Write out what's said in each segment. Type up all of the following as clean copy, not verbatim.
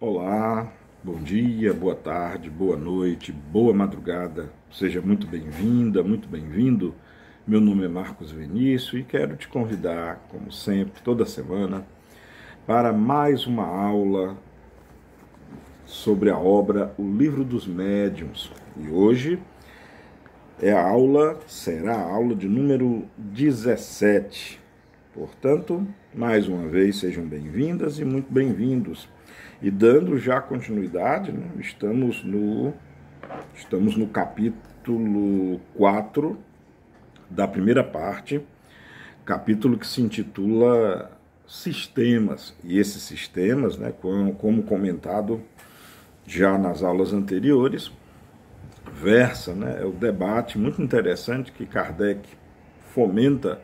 Olá, bom dia, boa tarde, boa noite, boa madrugada. Seja muito bem-vinda, muito bem-vindo. Meu nome é Marcos Vinícius e quero te convidar, como sempre, toda semana, para mais uma aula sobre a obra O Livro dos Médiuns. E hoje será a aula de número 17. Portanto, mais uma vez, sejam bem-vindas e muito bem-vindos. E dando já continuidade, né, estamos no capítulo 4 da primeira parte, capítulo que se intitula Sistemas. E esses sistemas, né, como comentado já nas aulas anteriores, versa, né, é o debate muito interessante que Kardec fomenta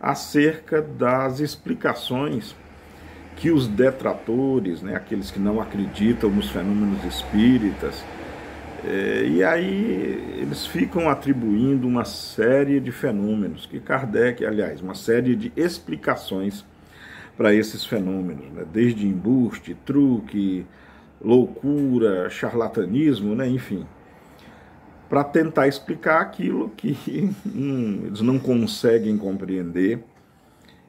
acerca das explicações que os detratores, né, aqueles que não acreditam nos fenômenos espíritas, e aí eles ficam atribuindo uma série de fenômenos que Kardec, aliás, uma série de explicações para esses fenômenos, né, desde embuste, truque, loucura, charlatanismo, né, enfim, para tentar explicar aquilo que eles não conseguem compreender.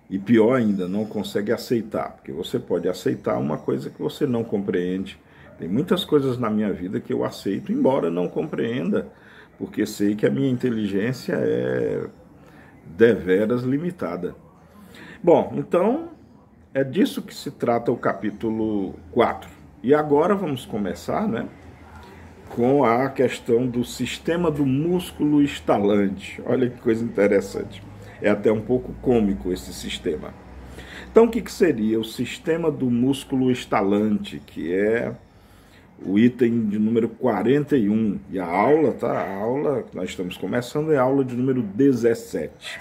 E pior ainda, não consegue aceitar, porque você pode aceitar uma coisa que você não compreende. Tem muitas coisas na minha vida que eu aceito, embora não compreenda, porque sei que a minha inteligência é deveras limitada. Bom, então é disso que se trata o capítulo 4. E agora vamos começar, né, com a questão do sistema do músculo estalante. Olha que coisa interessante. É até um pouco cômico esse sistema. Então, o que seria o sistema do músculo estalante, que é o item de número 41. E a aula que nós estamos começando é a aula de número 17.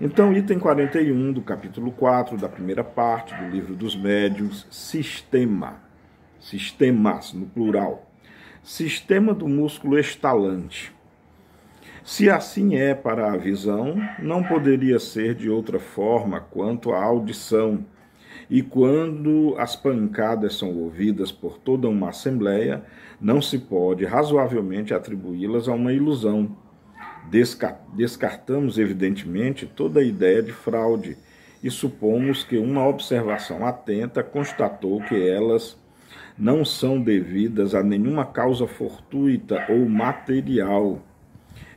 Então, item 41 do capítulo 4, da primeira parte do Livro dos Médiuns, sistema. Sistemas, no plural. Sistema do músculo estalante. Se assim é para a visão, não poderia ser de outra forma quanto à audição. E quando as pancadas são ouvidas por toda uma assembleia, não se pode razoavelmente atribuí-las a uma ilusão. Descartamos, evidentemente, toda a ideia de fraude e supomos que uma observação atenta constatou que elas não são devidas a nenhuma causa fortuita ou material.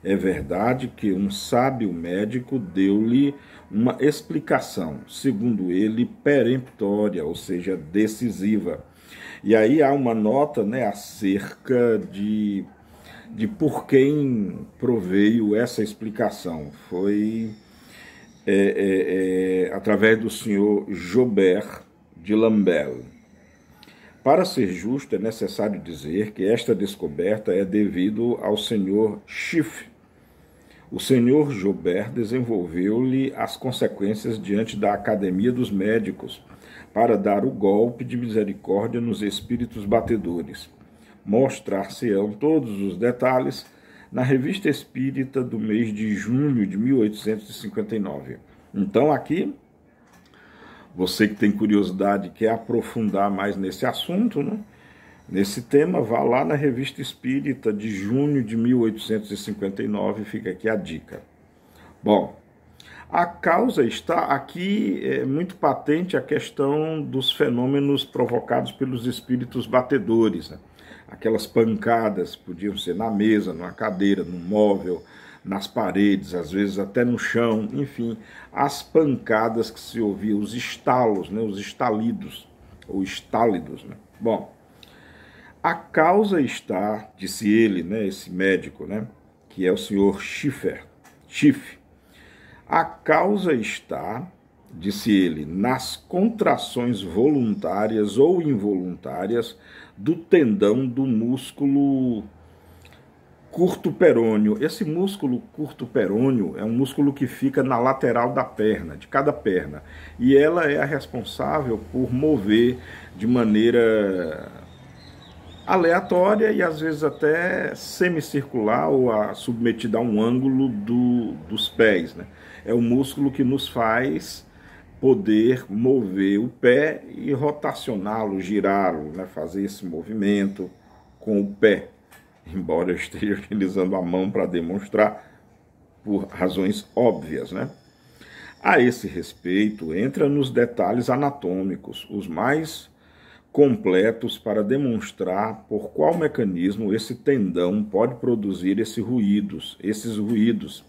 É verdade que um sábio médico deu-lhe uma explicação, segundo ele, peremptória, ou seja, decisiva. E aí há uma nota, né, acerca de por quem proveio essa explicação. Foi através do senhor Jobert de Lambert. Para ser justo, é necessário dizer que esta descoberta é devido ao senhor Schiff. O senhor Jobert desenvolveu-lhe as consequências diante da Academia dos Médicos para dar o golpe de misericórdia nos espíritos batedores. Mostrar-se-ão todos os detalhes na Revista Espírita do mês de junho de 1859. Então aqui, você que tem curiosidade e quer aprofundar mais nesse assunto, né? Nesse tema, vá lá na Revista Espírita de junho de 1859, fica aqui a dica. Bom, a causa está aqui, é muito patente a questão dos fenômenos provocados pelos espíritos batedores, né? Aquelas pancadas, podiam ser na mesa, numa cadeira, no móvel, nas paredes, às vezes até no chão, enfim, as pancadas que se ouviam, os estalos, né? Os estalidos, ou estálidos, né? Bom, a causa está, disse ele, né, esse médico, né, que é o senhor Schiff. A causa está, disse ele, nas contrações voluntárias ou involuntárias do tendão do músculo curto perôneo. Esse músculo curto perôneo é um músculo que fica na lateral da perna, de cada perna, e ela é a responsável por mover de maneira aleatória e às vezes até semicircular ou submetida a um ângulo dos pés, né? É o músculo que nos faz poder mover o pé e rotacioná-lo, girá-lo, né? Fazer esse movimento com o pé, embora eu esteja utilizando a mão para demonstrar por razões óbvias, né? A esse respeito, entra nos detalhes anatômicos, os mais completos para demonstrar por qual mecanismo esse tendão pode produzir esses ruídos,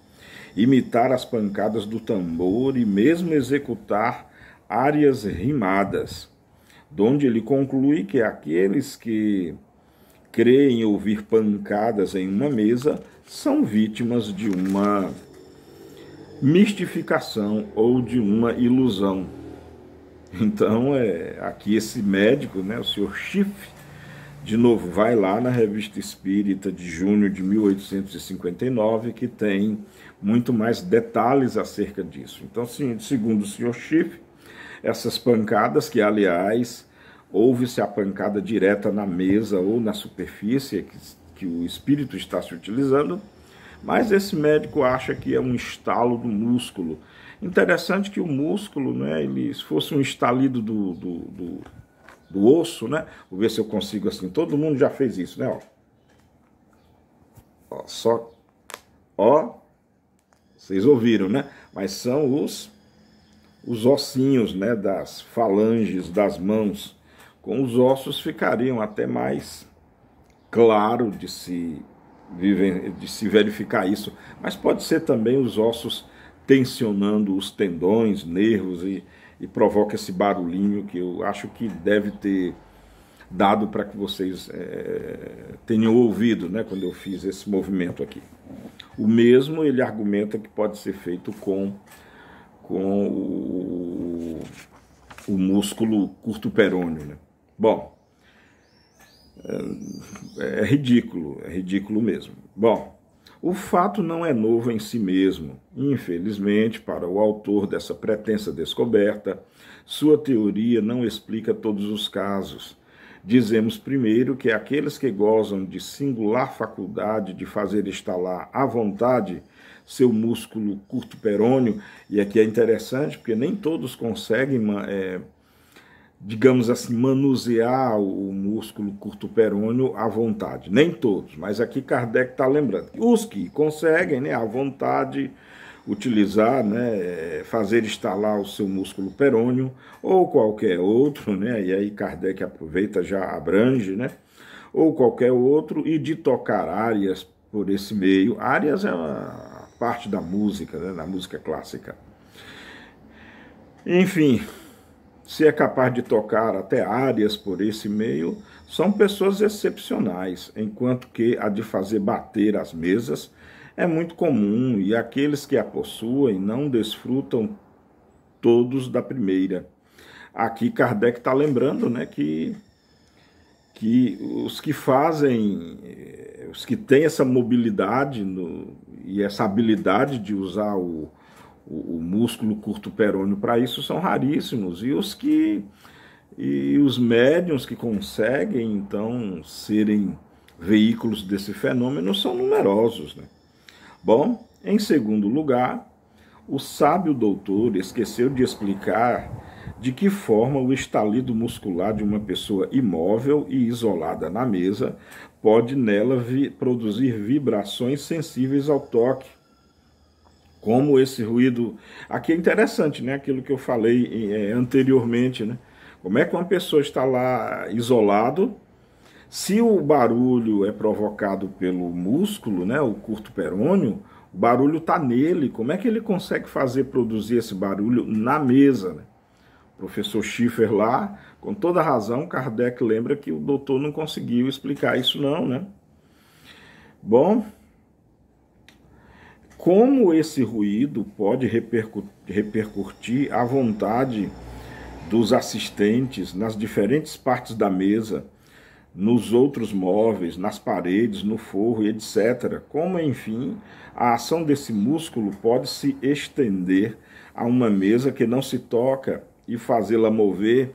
imitar as pancadas do tambor e mesmo executar áreas rimadas, donde ele conclui que aqueles que creem ouvir pancadas em uma mesa são vítimas de uma mistificação ou de uma ilusão. Então, aqui esse médico, né, o senhor Schiff, de novo, vai lá na Revista Espírita de junho de 1859, que tem muito mais detalhes acerca disso. Então, segundo o senhor Schiff, essas pancadas, que aliás, ouve-se a pancada direta na mesa ou na superfície que o espírito está se utilizando, mas esse médico acha que é um estalo do músculo. Interessante que o músculo, né, se fosse um estalido do osso, né? Vou ver se eu consigo assim. Todo mundo já fez isso, né? Vocês ouviram, né? Mas são os ossinhos, né, das falanges das mãos. Com os ossos ficariam até mais claro de se verificar isso. Mas pode ser também os ossos tensionando os tendões, nervos e provoca esse barulhinho que eu acho que deve ter dado para que vocês tenham ouvido, né, quando eu fiz esse movimento aqui. O mesmo ele argumenta que pode ser feito com o músculo curto perôneo, né? Bom, é ridículo mesmo. Bom, o fato não é novo em si mesmo. Infelizmente, para o autor dessa pretensa descoberta, sua teoria não explica todos os casos. Dizemos primeiro que aqueles que gozam de singular faculdade de fazer estalar à vontade seu músculo curto perôneo, e aqui é interessante porque nem todos conseguem, digamos assim, manusear o músculo curto perôneo à vontade. Nem todos, mas aqui Kardec está lembrando. Os que conseguem, né, à vontade, utilizar, né, fazer estalar o seu músculo perôneo ou qualquer outro, né, e aí Kardec aproveita, já abrange, né, ou qualquer outro, e de tocar áreas por esse meio. Áreas é uma parte da música, né, na música clássica. Enfim, se é capaz de tocar até áreas por esse meio, são pessoas excepcionais, enquanto que a de fazer bater as mesas é muito comum, e aqueles que a possuem não desfrutam todos da primeira. Aqui Kardec está lembrando, né, que os que fazem, os que têm essa mobilidade e essa habilidade de usar o músculo curto perôneo para isso são raríssimos, e os médiuns que conseguem então serem veículos desse fenômeno são numerosos, né? Bom, em segundo lugar, o sábio doutor esqueceu de explicar de que forma o estalido muscular de uma pessoa imóvel e isolada na mesa pode nela produzir vibrações sensíveis ao toque, como esse ruído. Aqui é interessante, né? Aquilo que eu falei anteriormente, né? Como é que uma pessoa está lá isolado, se o barulho é provocado pelo músculo, né, o curto perôneo, o barulho está nele, como é que ele consegue produzir esse barulho na mesa, né? O professor Schiffer lá, com toda razão, Kardec lembra que o doutor não conseguiu explicar isso não, né? Bom, como esse ruído pode repercutir à vontade dos assistentes nas diferentes partes da mesa, nos outros móveis, nas paredes, no forro, etc. Como, enfim, a ação desse músculo pode se estender a uma mesa que não se toca e fazê-la mover?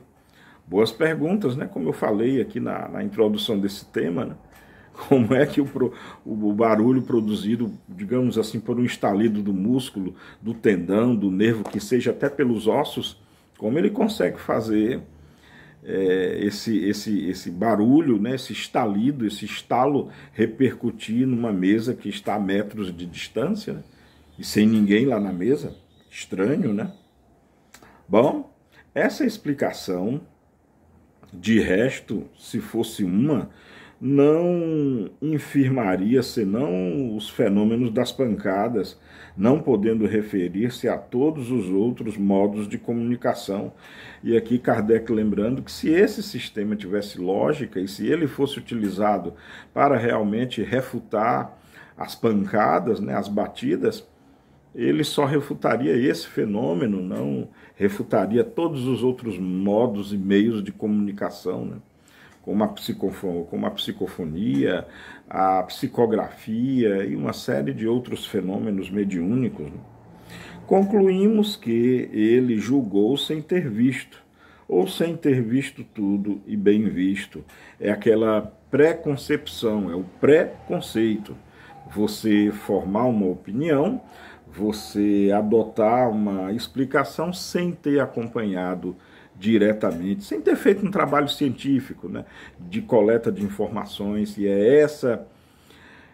Boas perguntas, né? Como eu falei aqui na introdução desse tema, né? Como é que o barulho produzido, digamos assim, por um estalido do músculo, do tendão, do nervo, que seja até pelos ossos, Como ele consegue fazer esse barulho, né, esse estalido, esse estalo repercutir numa mesa que está a metros de distância, né, e sem ninguém lá na mesa? Estranho, né? Bom, essa explicação, de resto, se fosse uma, não infirmaria senão os fenômenos das pancadas, não podendo referir-se a todos os outros modos de comunicação. E aqui Kardec lembrando que se esse sistema tivesse lógica e se ele fosse utilizado para realmente refutar as pancadas, né, as batidas, ele só refutaria esse fenômeno, não refutaria todos os outros modos e meios de comunicação, né? Como a psicofonia, a psicografia e uma série de outros fenômenos mediúnicos, né? Concluímos que ele julgou sem ter visto, ou sem ter visto tudo e bem visto. É aquela preconcepção, é o preconceito. Você formar uma opinião, você adotar uma explicação sem ter acompanhado diretamente, sem ter feito um trabalho científico, né, de coleta de informações. E é essa,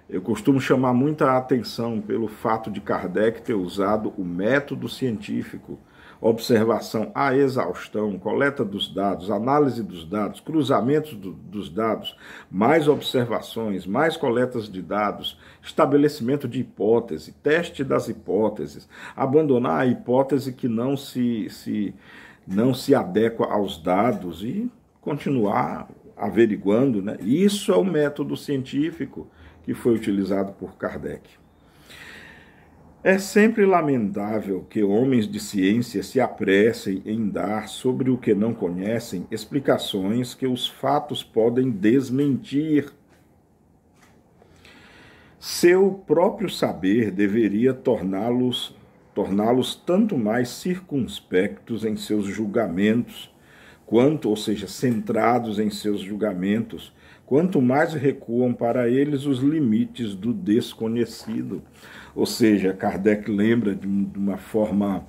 eu costumo chamar muita atenção pelo fato de Kardec ter usado o método científico, observação à exaustão, coleta dos dados, análise dos dados, cruzamentos dos dados, mais observações, mais coletas de dados, estabelecimento de hipótese, teste das hipóteses, abandonar a hipótese que não se adequa aos dados e continuar averiguando, né? Isso é o método científico que foi utilizado por Kardec. É sempre lamentável que homens de ciência se apressem em dar sobre o que não conhecem explicações que os fatos podem desmentir. Seu próprio saber deveria torná-los tanto mais circunspectos em seus julgamentos, ou seja, centrados em seus julgamentos, quanto mais recuam para eles os limites do desconhecido. Ou seja, Kardec lembra de uma forma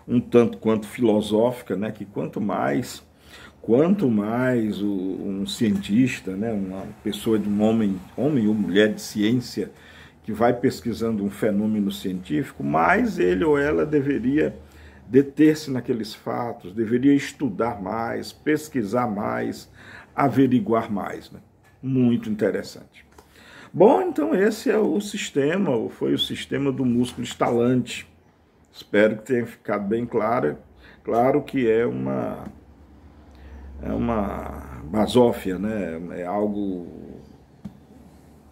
um tanto quanto filosófica, né, que quanto mais um cientista, né, uma pessoa de um homem ou mulher de ciência que vai pesquisando um fenômeno científico, mais ele ou ela deveria deter-se naqueles fatos, deveria estudar mais, pesquisar mais, averiguar mais, né? Muito interessante. Bom, então esse é o sistema, ou foi o sistema do músculo estalante. Espero que tenha ficado bem claro. Claro que é uma basófia, né? É algo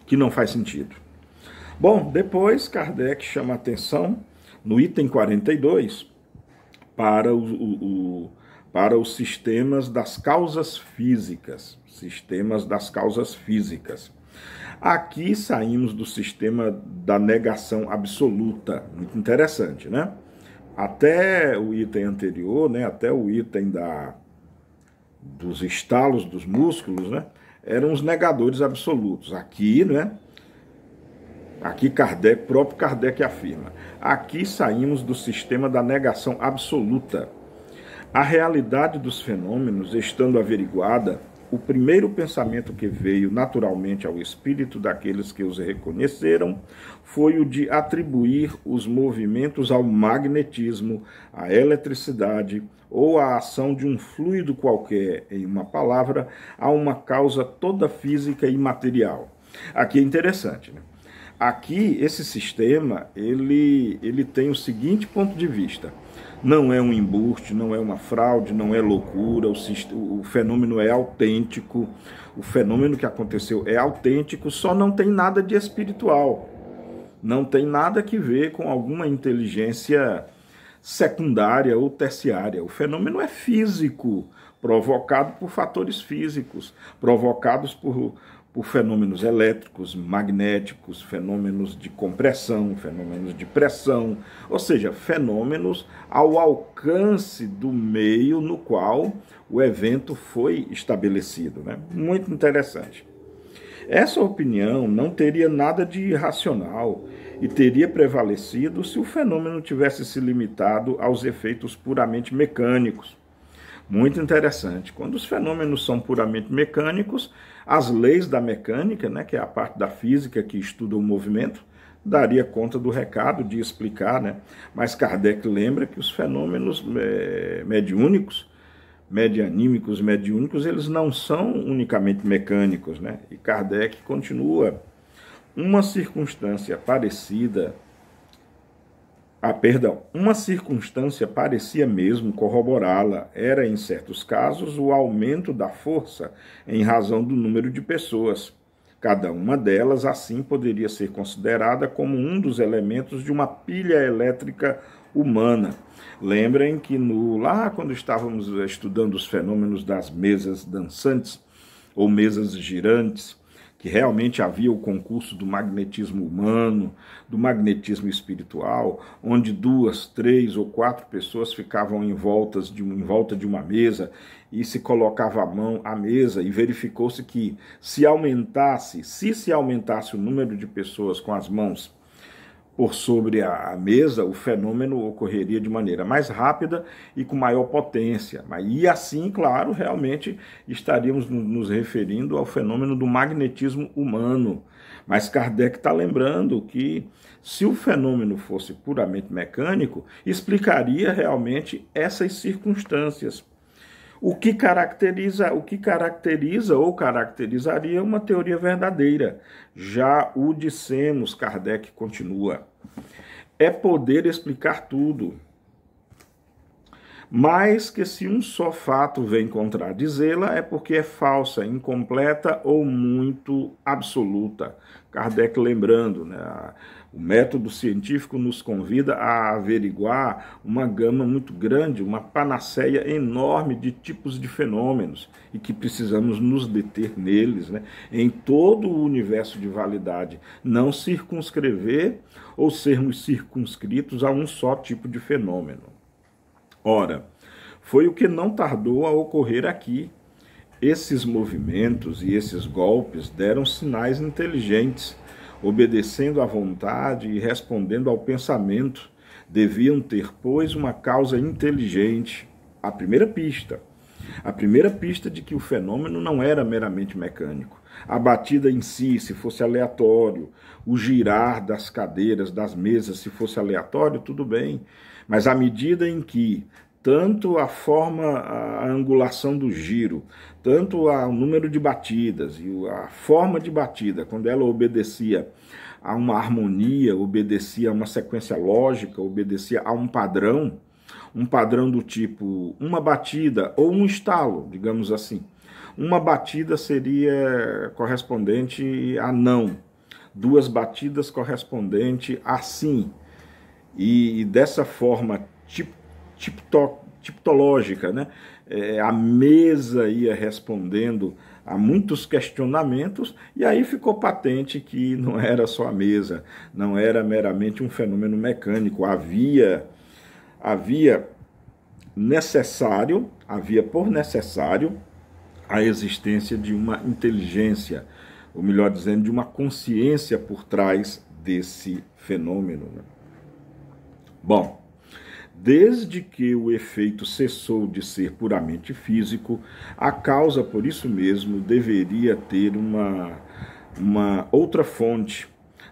que não faz sentido. Bom, depois Kardec chama a atenção no item 42 para os sistemas das causas físicas. Sistemas das causas físicas. Aqui saímos do sistema da negação absoluta. Muito interessante, né? Até o item anterior, né? Até o item dos estalos dos músculos, né? Eram os negadores absolutos. Aqui, né? Aqui próprio Kardec afirma. Aqui saímos do sistema da negação absoluta. A realidade dos fenômenos estando averiguada, o primeiro pensamento que veio naturalmente ao espírito daqueles que os reconheceram foi o de atribuir os movimentos ao magnetismo, à eletricidade ou à ação de um fluido qualquer, em uma palavra, a uma causa toda física e material. Aqui é interessante, né? Aqui, esse sistema, ele tem o seguinte ponto de vista. Não é um embuste, não é uma fraude, não é loucura, o fenômeno é autêntico, o fenômeno que aconteceu é autêntico, só não tem nada de espiritual, não tem nada que ver com alguma inteligência secundária ou terciária. O fenômeno é físico, provocado por fatores físicos, provocados por fenômenos elétricos, magnéticos, fenômenos de compressão, fenômenos de pressão, ou seja, fenômenos ao alcance do meio no qual o evento foi estabelecido, né? Muito interessante. Essa opinião não teria nada de irracional e teria prevalecido se o fenômeno tivesse se limitado aos efeitos puramente mecânicos. Muito interessante. Quando os fenômenos são puramente mecânicos, as leis da mecânica, né, que é a parte da física que estuda o movimento, daria conta do recado de explicar, né? Mas Kardec lembra que os fenômenos mediúnicos, medianímicos, mediúnicos, eles não são unicamente mecânicos, né? E Kardec continua: uma circunstância parecida, uma circunstância parecia mesmo corroborá-la, era em certos casos o aumento da força em razão do número de pessoas. Cada uma delas, assim, poderia ser considerada como um dos elementos de uma pilha elétrica humana. Lembrem que lá quando estávamos estudando os fenômenos das mesas dançantes ou mesas girantes, que realmente havia o concurso do magnetismo humano, do magnetismo espiritual, onde 2, 3 ou 4 pessoas ficavam em volta de uma mesa e se colocava a mão à mesa, e verificou-se que se se aumentasse o número de pessoas com as mãos por sobre a mesa, o fenômeno ocorreria de maneira mais rápida e com maior potência. E assim, claro, realmente estaríamos nos referindo ao fenômeno do magnetismo humano. Mas Kardec está lembrando que, se o fenômeno fosse puramente mecânico, explicaria realmente essas circunstâncias. O que caracteriza ou caracterizaria uma teoria verdadeira. Já o dissemos, Kardec continua, é poder explicar tudo. Mas que se um só fato vem contradizê-la, é porque é falsa, incompleta ou muito absoluta. Kardec lembrando, né? O método científico nos convida a averiguar uma gama muito grande, uma panaceia enorme de tipos de fenômenos, e que precisamos nos deter neles, né? Em todo o universo de validade, não circunscrever ou sermos circunscritos a um só tipo de fenômeno. Ora, foi o que não tardou a ocorrer aqui. Esses movimentos e esses golpes deram sinais inteligentes, obedecendo à vontade e respondendo ao pensamento. Deviam ter, pois, uma causa inteligente. A primeira pista de que o fenômeno não era meramente mecânico. A batida em si, se fosse aleatório, o girar das cadeiras, das mesas, se fosse aleatório, tudo bem. Mas à medida em que tanto a forma, a angulação do giro, tanto o número de batidas e a forma de batida, quando ela obedecia a uma harmonia, obedecia a uma sequência lógica, obedecia a um padrão do tipo uma batida ou um estalo, digamos assim. Uma batida seria correspondente a não, 2 batidas correspondente a sim. E dessa forma tipológica, né? A mesa ia respondendo a muitos questionamentos, e aí ficou patente que não era só a mesa, não era meramente um fenômeno mecânico, havia por necessário a existência de uma inteligência, ou melhor dizendo, de uma consciência por trás desse fenômeno, né? Bom, desde que o efeito cessou de ser puramente físico, a causa, por isso mesmo, deveria ter uma outra fonte.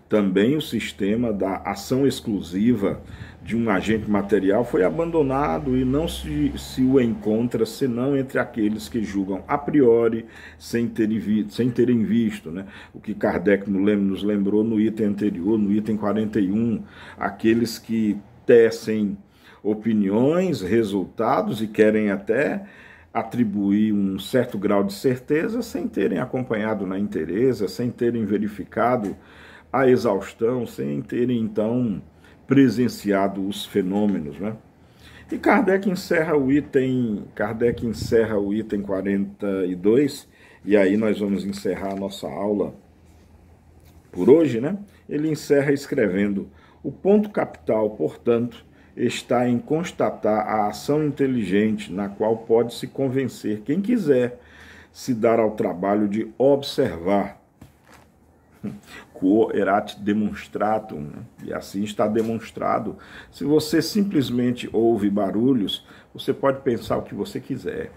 Também o sistema da ação exclusiva de um agente material foi abandonado e não se o encontra senão entre aqueles que julgam a priori sem terem visto, né? O que Kardec nos lembrou no item anterior, no item 41, aqueles que tecem opiniões, resultados e querem até atribuir um certo grau de certeza sem terem acompanhado na inteireza, sem terem verificado a exaustão, sem terem então presenciado os fenômenos, né? E Kardec encerra o item 42, e aí nós vamos encerrar a nossa aula por hoje, né? Ele encerra escrevendo: o ponto capital, portanto, está em constatar a ação inteligente na qual pode-se convencer quem quiser se dar ao trabalho de observar. quo erat demonstratum, né? E assim está demonstrado. Se você simplesmente ouve barulhos, você pode pensar o que você quiser.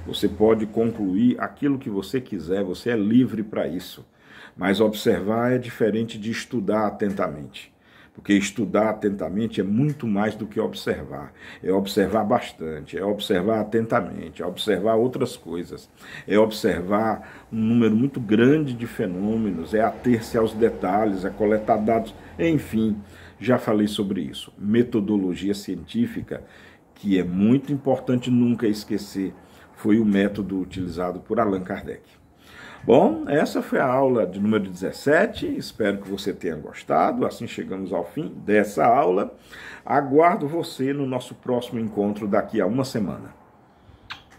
Você pode concluir aquilo que você quiser, você é livre para isso. Mas observar é diferente de estudar atentamente. Porque estudar atentamente é muito mais do que observar. É observar bastante, é observar atentamente, é observar outras coisas, é observar um número muito grande de fenômenos, é ater-se aos detalhes, é coletar dados, enfim, já falei sobre isso. Metodologia científica, que é muito importante nunca esquecer, foi o método utilizado por Allan Kardec. Bom, essa foi a aula de número 17, espero que você tenha gostado, assim chegamos ao fim dessa aula. Aguardo você no nosso próximo encontro daqui a uma semana.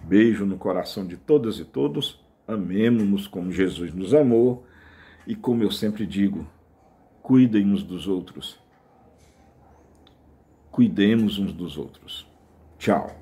Beijo no coração de todas e todos, amemo-nos como Jesus nos amou e como eu sempre digo, cuidem uns dos outros, cuidemos uns dos outros. Tchau.